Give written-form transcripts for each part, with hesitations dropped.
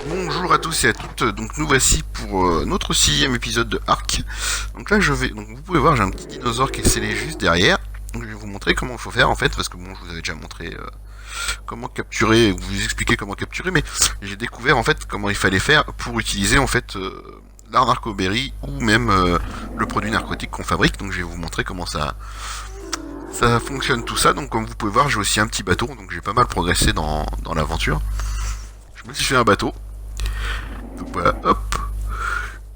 Bonjour à tous et à toutes, donc nous voici pour notre sixième épisode de Ark. Donc là donc vous pouvez voir j'ai un petit dinosaure qui est scellé juste derrière. Donc je vais vous montrer comment il faut faire en fait, parce que bon je vous avais déjà montré comment capturer, vous expliquer comment capturer, mais j'ai découvert en fait comment il fallait faire pour utiliser en fait l'art narcoberry ou même le produit narcotique qu'on fabrique. Donc je vais vous montrer comment ça fonctionne tout ça. Donc comme vous pouvez voir j'ai aussi un petit bateau, donc j'ai pas mal progressé dans l'aventure. Je me suis fait un bateau. Donc voilà, hop.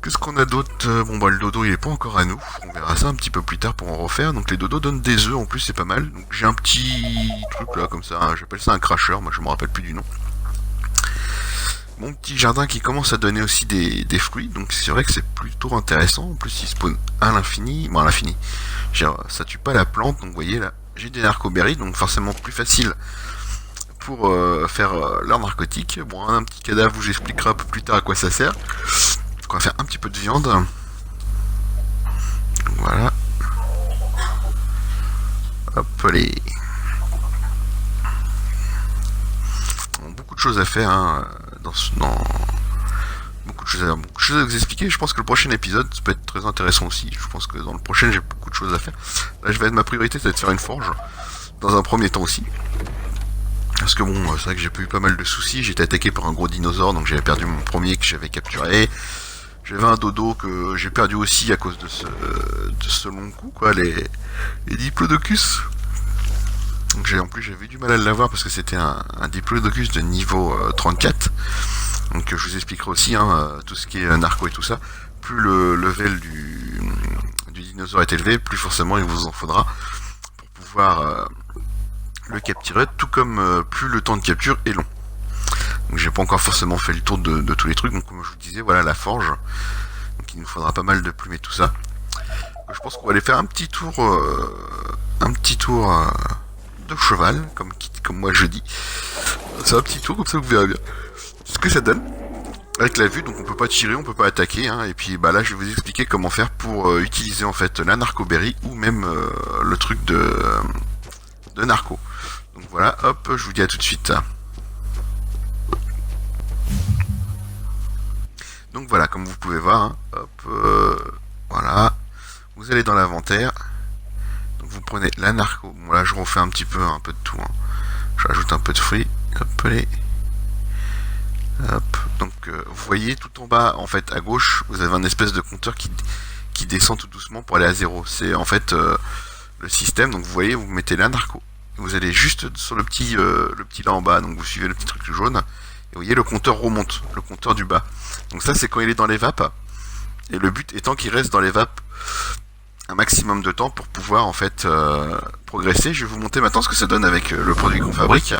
Qu'est-ce qu'on a d'autre? Bon bah le dodo il est pas encore à nous. On verra ça un petit peu plus tard pour en refaire. Donc les dodos donnent des œufs en plus, c'est pas mal. Donc j'ai un petit truc là comme ça, hein, j'appelle ça un cracheur, moi je me rappelle plus du nom. Mon petit jardin qui commence à donner aussi des fruits, donc c'est vrai que c'est plutôt intéressant. En plus il spawn à l'infini, bon à l'infini. Ça tue pas la plante, donc vous voyez là, j'ai des narcoberries, donc forcément plus facile pour faire l'art narcotique. Bon, un petit cadavre où j'expliquerai un peu plus tard à quoi ça sert. Donc on va faire un petit peu de viande. Voilà. Hop les. Beaucoup de choses à faire hein, beaucoup de choses à vous expliquer. Je pense que le prochain épisode ça peut être très intéressant aussi. Je pense que dans le prochain j'ai beaucoup de choses à faire. Là je vais être ma priorité, c'est de faire une forge dans un premier temps aussi. Parce que bon, c'est vrai que j'ai eu pas mal de soucis. J'ai été attaqué par un gros dinosaure, donc j'avais perdu mon premier que j'avais capturé. J'avais un dodo que j'ai perdu aussi à cause de ce long coup, quoi, les diplodocus. Donc en plus j'avais eu du mal à l'avoir parce que c'était un diplodocus de niveau 34. Donc je vous expliquerai aussi hein, tout ce qui est narco et tout ça. Plus le level du dinosaure est élevé, plus forcément il vous en faudra pour pouvoir le capturer, tout comme plus le temps de capture est long. Donc j'ai pas encore forcément fait le tour de tous les trucs, donc comme je vous disais, voilà la forge. Donc il nous faudra pas mal de plumes et tout ça. Je pense qu'on va aller faire un petit tour de cheval, comme moi je dis. C'est un petit tour, comme ça vous verrez bien ce que ça donne. Avec la vue, donc on peut pas tirer, on peut pas attaquer, hein, et puis bah là je vais vous expliquer comment faire pour utiliser en fait la narcoberry ou même le truc de narco. Donc voilà, hop, je vous dis à tout de suite. Donc voilà, comme vous pouvez voir, hein, hop, voilà, vous allez dans l'inventaire, donc vous prenez la narco, bon là je refais un peu de tout, hein. Je rajoute un peu de fruits, hop, allez, hop, donc vous voyez tout en bas, en fait à gauche, vous avez un espèce de compteur qui descend tout doucement pour aller à zéro, c'est en fait le système, donc vous voyez, vous mettez la narco, vous allez juste sur le petit là en bas, donc vous suivez le petit truc jaune, et vous voyez le compteur remonte, le compteur du bas. Donc ça c'est quand il est dans les vapes. Et le but étant qu'il reste dans les vapes un maximum de temps pour pouvoir en fait progresser. Je vais vous montrer maintenant ce que ça donne avec le produit qu'on fabrique.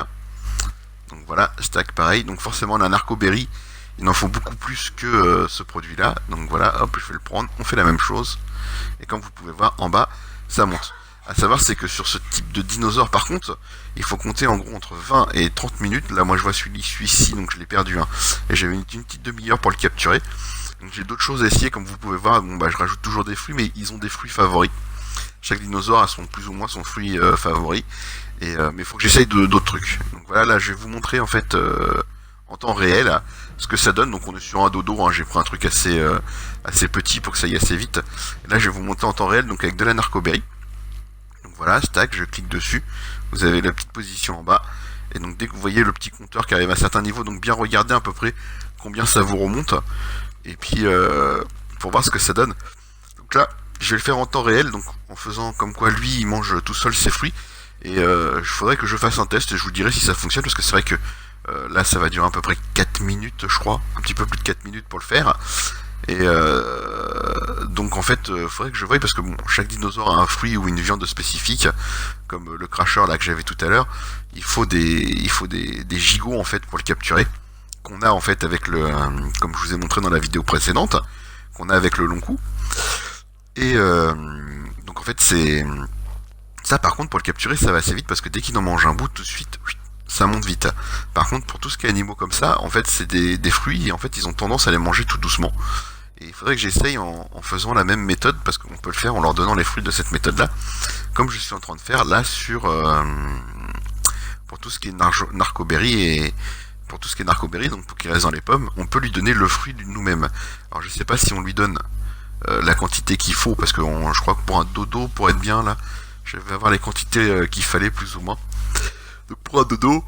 Donc voilà, stack pareil. Donc forcément la narcoberry, il en faut beaucoup plus que ce produit là. Donc voilà, hop, je vais le prendre, on fait la même chose. Et comme vous pouvez voir en bas, ça monte. À savoir c'est que sur ce type de dinosaure par contre, il faut compter en gros entre 20 et 30 minutes. Là moi je vois celui-ci, donc je l'ai perdu. Hein. Et j'avais une petite demi-heure pour le capturer. Donc j'ai d'autres choses à essayer, comme vous pouvez voir. Bon bah je rajoute toujours des fruits, mais ils ont des fruits favoris. Chaque dinosaure a plus ou moins son fruit favori. Mais il faut que j'essaye d'autres trucs. Donc voilà, là je vais vous montrer en fait en temps réel ce que ça donne. Donc on est sur un dodo, hein. J'ai pris un truc assez petit pour que ça aille assez vite. Et là je vais vous montrer en temps réel, donc avec de la narcoberry. Donc voilà, stack, je clique dessus. Vous avez la petite position en bas. Et donc dès que vous voyez le petit compteur qui arrive à un certain niveau, donc bien regarder à peu près combien ça vous remonte. Et puis pour voir ce que ça donne. Donc là, je vais le faire en temps réel, donc en faisant comme quoi lui il mange tout seul ses fruits. Et il faudrait que je fasse un test et je vous dirai si ça fonctionne, parce que c'est vrai que là ça va durer à peu près 4 minutes je crois, un petit peu plus de 4 minutes pour le faire. Et donc en fait faudrait que je voie, parce que bon, chaque dinosaure a un fruit ou une viande spécifique, comme le cracheur là que j'avais tout à l'heure. Il faut des gigots en fait pour le capturer, qu'on a en fait avec comme je vous ai montré dans la vidéo précédente, qu'on a avec le long cou. Et donc en fait c'est ça, par contre pour le capturer ça va assez vite, parce que dès qu'il en mange un bout tout de suite ça monte vite. Par contre pour tout ce qui est animaux comme ça, en fait c'est des fruits, et en fait ils ont tendance à les manger tout doucement. Et il faudrait que j'essaye en faisant la même méthode, parce qu'on peut le faire en leur donnant les fruits de cette méthode là, comme je suis en train de faire là pour tout ce qui est narcoberry et pour tout ce qui est narcoberry, donc pour qu'il reste dans les pommes, on peut lui donner le fruit nous-mêmes. Alors je sais pas si on lui donne la quantité qu'il faut, parce que je crois que pour un dodo, pour être bien là, je vais avoir les quantités qu'il fallait plus ou moins. Donc pour un dodo,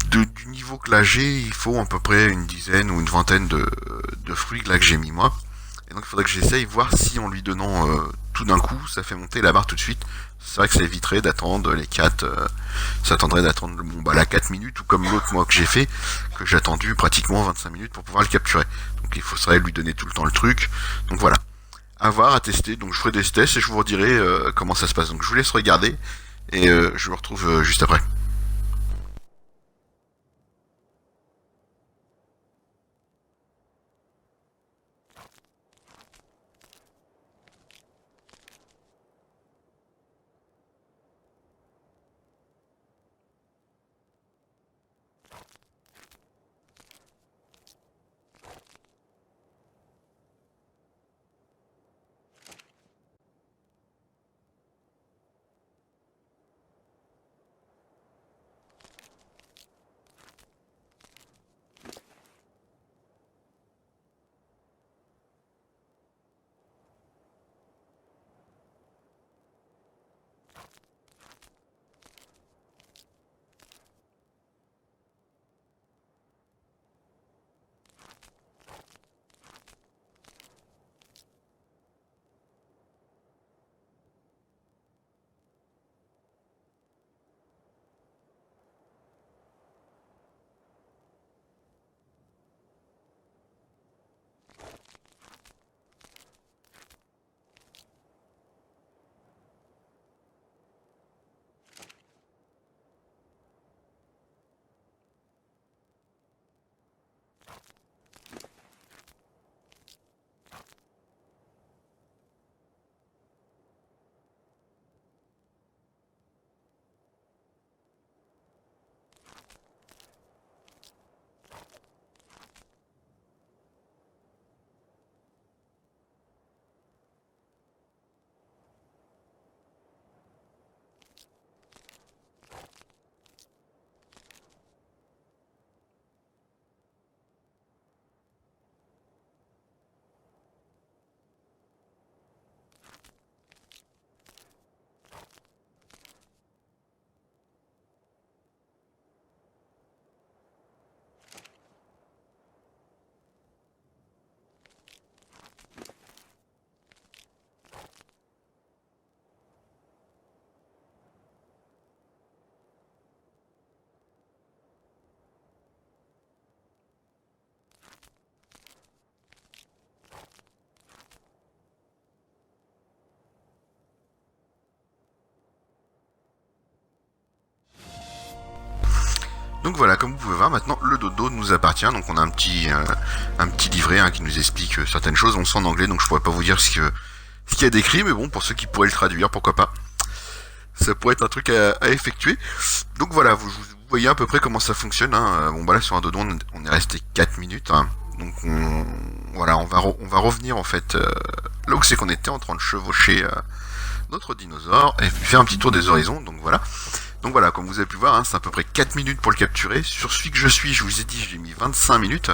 du niveau que là j'ai, il faut à peu près une dizaine ou une vingtaine de fruits là que j'ai mis moi. Et donc il faudrait que j'essaye voir si en lui donnant tout d'un coup, ça fait monter la barre tout de suite. C'est vrai que ça éviterait d'attendre les 4, ça attendrait d'attendre la 4 minutes, ou comme l'autre moi que j'ai fait, que j'ai attendu pratiquement 25 minutes pour pouvoir le capturer. Donc il faudrait lui donner tout le temps le truc. Donc voilà. À voir, à tester. Donc je ferai des tests et je vous redirai comment ça se passe. Donc je vous laisse regarder et je vous retrouve juste après. Donc voilà, comme vous pouvez voir, maintenant le dodo nous appartient. Donc on a un petit livret qui nous explique certaines choses. On sent en anglais, donc je pourrais pas vous dire ce qu'il y a décrit, mais bon, pour ceux qui pourraient le traduire, pourquoi pas. Ça pourrait être un truc à effectuer. Donc voilà, vous voyez à peu près comment ça fonctionne. Hein. Bon bah là sur un dodo, on est resté 4 minutes. Hein. Donc voilà, on va revenir en fait là où c'est qu'on était en train de chevaucher notre dinosaure et faire un petit tour des horizons. Donc voilà. Donc voilà, comme vous avez pu voir, hein, c'est à peu près 4 minutes pour le capturer. Sur celui que je suis, je vous ai dit, j'ai mis 25 minutes.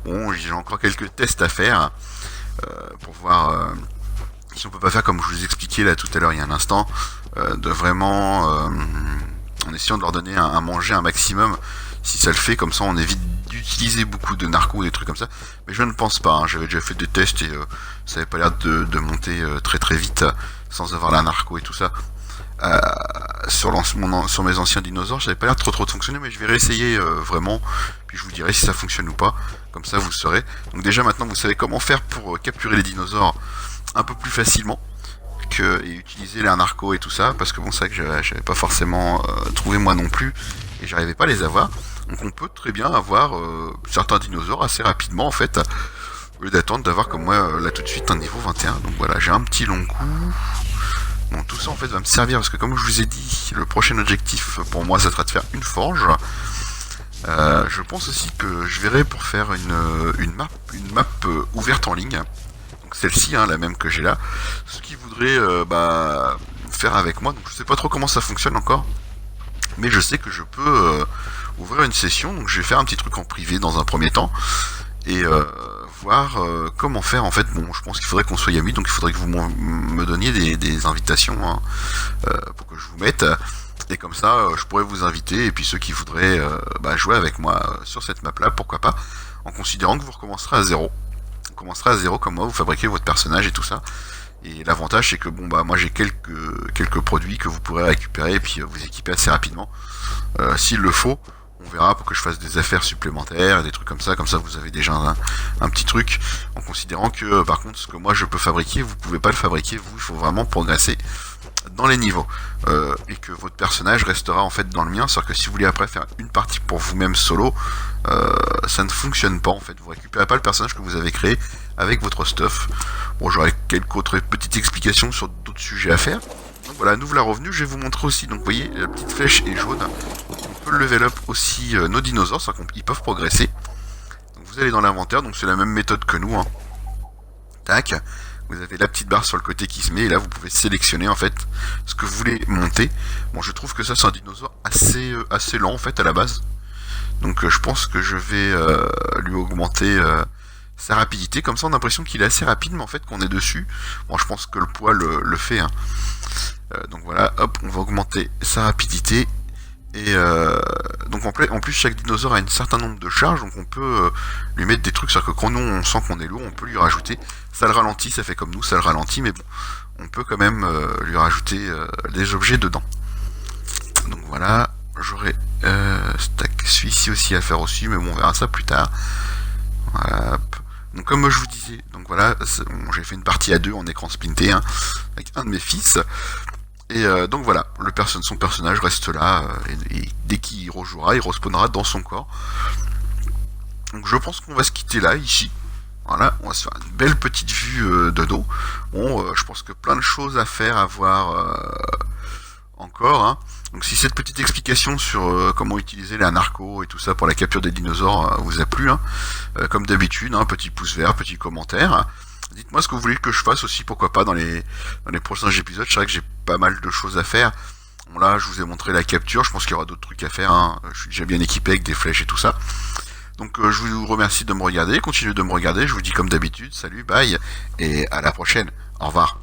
Bon, j'ai encore quelques tests à faire pour voir si on peut pas faire comme je vous expliquais là tout à l'heure il y a un instant, de vraiment en essayant de leur donner à manger un maximum. Si ça le fait, comme ça on évite d'utiliser beaucoup de narcos et des trucs comme ça. Mais je ne pense pas, hein, j'avais déjà fait des tests et ça avait pas l'air de monter très très vite sans avoir la narco et tout ça. Sur mes anciens dinosaures, ça n'avait pas l'air trop de fonctionner, mais je vais réessayer vraiment, puis je vous dirai si ça fonctionne ou pas, comme ça vous le saurez. Donc déjà maintenant vous savez comment faire pour capturer les dinosaures un peu plus facilement et utiliser les narcos et tout ça, parce que bon c'est vrai que j'avais pas forcément trouvé moi non plus, et j'arrivais pas à les avoir. Donc on peut très bien avoir certains dinosaures assez rapidement en fait, au lieu d'attendre d'avoir comme moi là tout de suite un niveau 21. Donc voilà, j'ai un petit long coup. Bon, tout ça en fait va me servir parce que comme je vous ai dit, le prochain objectif pour moi ça sera de faire une forge. Je pense aussi que je verrai pour faire une map ouverte en ligne. Donc celle-ci, hein, la même que j'ai là. Ce qui voudrait faire avec moi. Donc je sais pas trop comment ça fonctionne encore, mais je sais que je peux ouvrir une session. Donc je vais faire un petit truc en privé dans un premier temps et voir comment faire. En fait, bon, je pense qu'il faudrait qu'on soit amis, donc il faudrait que vous me donniez des invitations, hein, pour que je vous mette. Et comme ça, je pourrais vous inviter, et puis ceux qui voudraient jouer avec moi sur cette map-là, pourquoi pas, en considérant que vous recommencerez à zéro. Vous commencerez à zéro comme moi, vous fabriquez votre personnage et tout ça. Et l'avantage c'est que bon moi j'ai quelques produits que vous pourrez récupérer et puis vous équiper assez rapidement. S'il le faut, on verra pour que je fasse des affaires supplémentaires et des trucs comme ça vous avez déjà un petit truc, en considérant que par contre ce que moi je peux fabriquer, vous pouvez pas le fabriquer, vous, il faut vraiment progresser dans les niveaux. Et que votre personnage restera en fait dans le mien, c'est-à-dire que si vous voulez après faire une partie pour vous-même solo, ça ne fonctionne pas en fait, vous récupérez pas le personnage que vous avez créé avec votre stuff. Bon, j'aurai quelques autres petites explications sur d'autres sujets à faire. Donc voilà, nous voilà revenus, je vais vous montrer aussi, donc vous voyez, la petite flèche est jaune, on peut level up aussi nos dinosaures, c'est-à-dire qu'ils peuvent progresser. Donc vous allez dans l'inventaire, donc c'est la même méthode que nous, hein. Tac, vous avez la petite barre sur le côté qui se met, et là vous pouvez sélectionner en fait ce que vous voulez monter. Bon, je trouve que ça c'est un dinosaure assez lent en fait à la base, donc je pense que je vais lui augmenter sa rapidité, comme ça on a l'impression qu'il est assez rapide, mais en fait qu'on est dessus, bon je pense que le poids le fait, hein. Donc voilà, hop, on va augmenter sa rapidité, et donc en plus chaque dinosaure a un certain nombre de charges, donc on peut lui mettre des trucs, c'est-à-dire que quand nous on sent qu'on est lourd, on peut lui rajouter, ça le ralentit, ça fait comme nous, ça le ralentit, mais bon, on peut quand même lui rajouter des objets dedans. Donc voilà, j'aurai celui-ci aussi à faire aussi, mais bon on verra ça plus tard. Voilà. Donc comme je vous disais, donc voilà, bon, j'ai fait une partie à deux en écran splinté, hein, avec un de mes fils. Et donc voilà, son personnage reste là, et dès qu'il rejouera, il respawnera dans son corps. Donc je pense qu'on va se quitter là, ici. Voilà, on va se faire une belle petite vue de dos. Bon, je pense que plein de choses à faire, à voir encore, hein. Donc si cette petite explication sur comment utiliser les narcos et tout ça pour la capture des dinosaures vous a plu, hein, comme d'habitude, hein, petit pouce vert, petit commentaire. Dites-moi ce que vous voulez que je fasse aussi, pourquoi pas dans les prochains épisodes. C'est vrai que j'ai pas mal de choses à faire. Bon là, je vous ai montré la capture, je pense qu'il y aura d'autres trucs à faire, hein. Je suis déjà bien équipé avec des flèches et tout ça. Donc je vous remercie de me regarder, continuez de me regarder, je vous dis comme d'habitude, salut, bye, et à la prochaine. Au revoir.